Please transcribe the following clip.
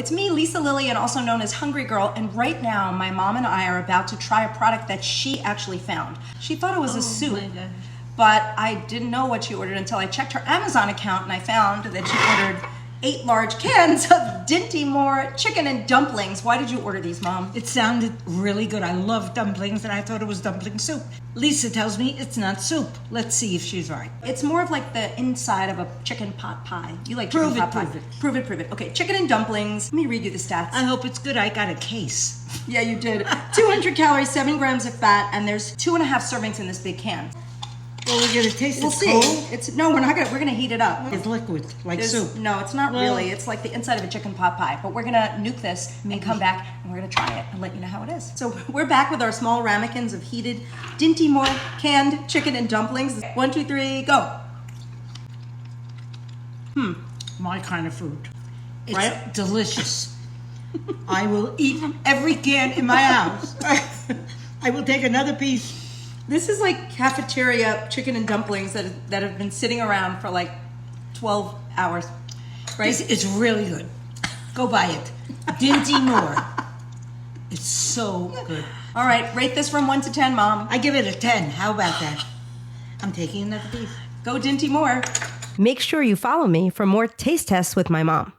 It's me, Lisa Lillian, also known as Hungry Girl, and right now my mom and I are about to try a product that she actually found. She thought it was a soup, but I didn't know what she ordered until I checked her Amazon account and I found that she ordered 8 large cans of Dinty Moore chicken and dumplings. Why did you order these, Mom? It sounded really good. I love dumplings and I thought it was dumpling soup. Lisa tells me it's not soup. Let's see if she's right. It's more of like the inside of a chicken pot pie. You like chicken pot pie. Prove it. Okay, chicken and dumplings. Let me read you the stats. I hope it's good. I got a case. Yeah, you did. 200 calories, 7 grams of fat, and there's 2.5 servings in this big can. Well, we're gonna taste it. We'll see. Cold? We're gonna heat it up. It's liquid, like soup. No, it's not really. It's like the inside of a chicken pot pie. But we're gonna nuke this and come back and we're gonna try it and let you know how it is. So we're back with our small ramekins of heated Dinty Moore canned chicken and dumplings. 1, 2, 3, go. My kind of food. It's Right? delicious. I will eat every can in my house. I will take another piece. This is like cafeteria chicken and dumplings that have been sitting around for like 12 hours, right? It's really good. Go buy it. Dinty Moore. It's so good. All right, rate this from 1 to 10, Mom. I give it a 10. How about that? I'm taking another piece. Go Dinty Moore. Make sure you follow me for more taste tests with my mom.